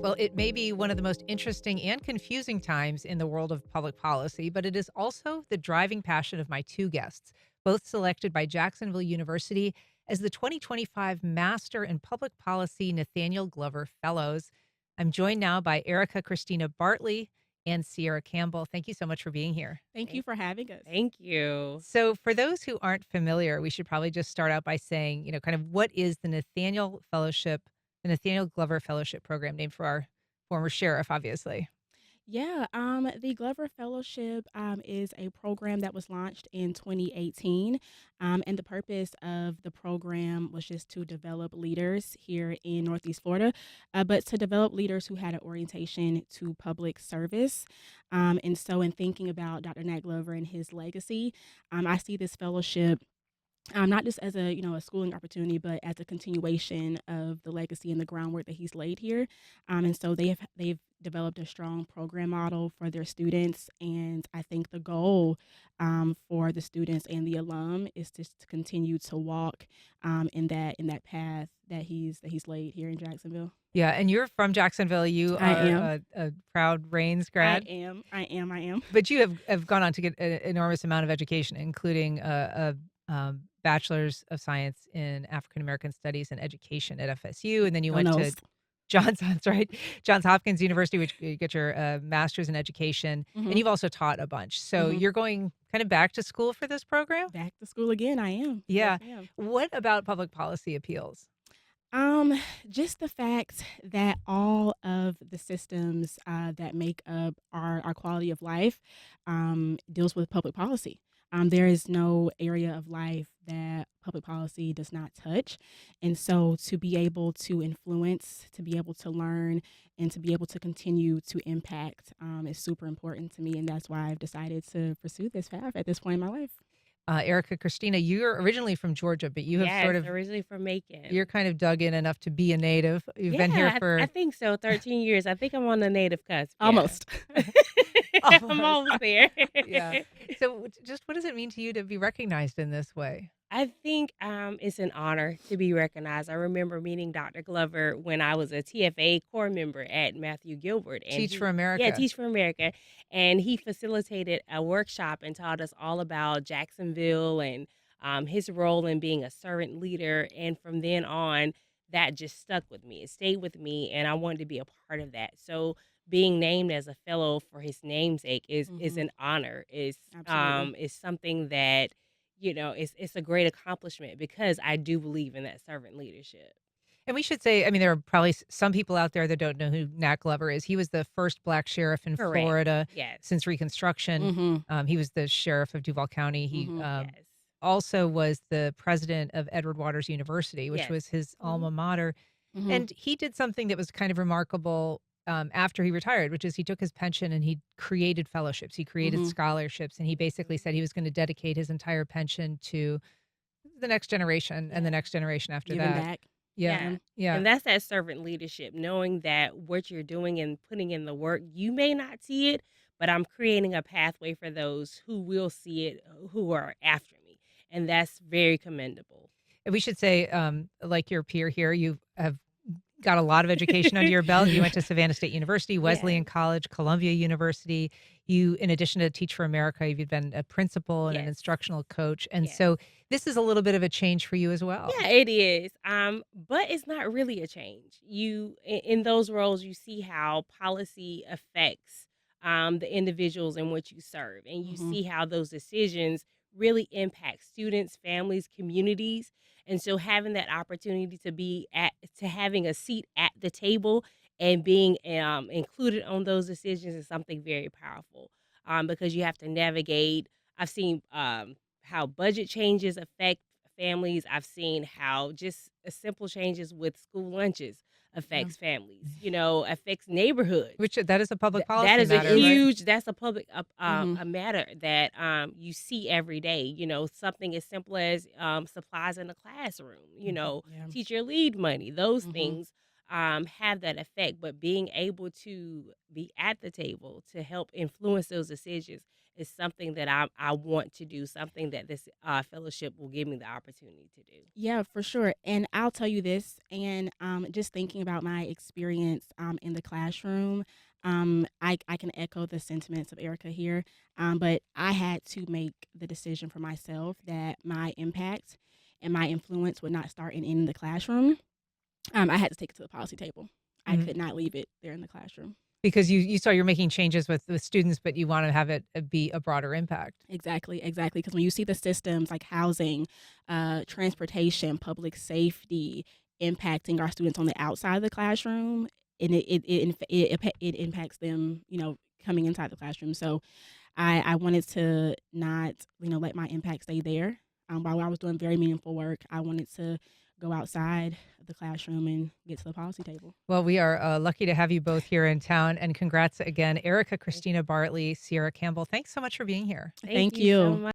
Well, it may be one of the most interesting and confusing times in the world of public policy, but it is also the driving passion of my two guests, both selected by Jacksonville University as the 2025 Master in Public Policy Nathaniel Glover Fellows. I'm joined now by Erica-Christina Bartley and Ciara Campbell. Thank you so much for being here. Thank you Thank for having us. thank you. So, for those who aren't familiar, we should probably just start out by saying, kind of what is the Nathaniel Fellowship, the Nathaniel Glover Fellowship program, named for our former sheriff, obviously. Yeah, the Glover Fellowship is a program that was launched in 2018. And the purpose of the program was just to develop leaders here in Northeast Florida, but to develop leaders who had an orientation to public service. And so, in thinking about Dr. Nat Glover and his legacy, I see this fellowship not just as a schooling opportunity, but as a continuation of the legacy and the groundwork that he's laid here. And so they've developed a strong program model for their students, and I think the goal for the students and the alum is just to continue to walk in that path that he's laid here in Jacksonville. Yeah, and you're from Jacksonville. You I are am. a proud Rains I grad, am. I am. I am. but you have gone on to get an enormous amount of education, including a bachelor's of science in African American Studies and Education at FSU, and then you Go went to Nose. That's right, Johns Hopkins University, which you get your master's in education, and Hmm. you've also taught a bunch. So Hmm. you're going kind of back to school for this program. Back to school again. I am. Yes, Yeah. ma'am. What about public policy appeals? Um, just the fact that all of the systems that make up our quality of life deals with public policy. There is no area of life that public policy does not touch. And so to be able to influence, to be able to learn, and to be able to continue to impact is super important to me. And that's why I've decided to pursue this path at this point in my life. Erica, Christina, you're originally from Georgia, but you have sort Yes, of originally from Macon. you're kind of dug in enough to be a native. You've been here Yeah, I for think so. 13 years. I think I'm on the native cusp. Yeah. Almost. I'm almost. almost there. Yeah. So, just what does it mean to you to be recognized in this way? I think it's an honor to be recognized. I remember meeting Dr. Glover when I was a TFA core member at Matthew Gilbert, and Teach for yeah, America. Teach for America, and he facilitated a workshop and taught us all about Jacksonville and his role in being a servant leader. And from then on, that just stuck with me. It stayed with me, and I wanted to be a part of that. So being named as a fellow for his namesake is Hmm. an honor. Absolutely. Is something that it's a great accomplishment because I do believe in that servant leadership. And we should say, I mean, there are probably some people out there that don't know who Nat Glover is. He was the first black sheriff in Correct. Florida Yes. since Reconstruction. Hmm. He was the sheriff of Duval County. He Hmm. Yes. also was the president of Edward Waters University, which Yes. was his Mhm. alma mater. Hmm. And he did something that was kind of remarkable after he retired, which is he took his pension and he created fellowships. He created Hmm. scholarships, and he basically said he was going to dedicate his entire pension to the next generation and the Yeah. next generation after Giving that. back. Yeah. Yeah. Yeah. And that's that servant leadership, knowing that what you're doing and putting in the work, you may not see it, but I'm creating a pathway for those who will see it, who are after me. And that's very commendable. And we should say, like your peer here, you have got a lot of education under your belt. You went to Savannah State University, Wesleyan Yes. College, Columbia University. You, in addition to Teach for America, you've been a principal and an Yes. instructional coach. And Yes. so this is a little bit of a change for you as well. Yeah, it is. But it's not really a change. In those roles, you see how policy affects the individuals in which you serve, and you Hmm. see how those decisions really impact students, families, communities. And so, having that opportunity to having a seat at the table and being included on those decisions is something very powerful. Because you have to navigate. I've seen how budget changes affect families. I've seen how just simple changes with school lunches Yeah. affects families, affects neighborhoods. Which that is a public That policy is a matter, right? huge that's a public Hmm. a matter that you see every day. Something as simple as supplies in the classroom, Mhm. Yeah. teacher lead money, those Hmm. things have that effect. But being able to be at the table to help influence those decisions is something that I want to do, something that this fellowship will give me the opportunity to do. Yeah, for sure. And I'll tell you this, and just thinking about my experience in the classroom, I can echo the sentiments of Erica here, but I had to make the decision for myself that my impact and my influence would not start and end in the classroom. I had to take it to the policy table. I Mhm. could not leave it there in the classroom. Because you saw you're making changes with students, but you wanna have it, be a broader impact. Exactly, exactly. Because when you see the systems like housing, transportation, public safety impacting our students on the outside of the classroom, and it impacts them, coming inside the classroom. So I wanted to not, let my impact stay there. While I was doing very meaningful work, I wanted to go outside of the classroom and get to the policy table. Well, we are, lucky to have you both here in town, and congrats again, Erica-Christina Bartley, Ciara Campbell. Thanks so much for being here. Thank Thank you so you. much.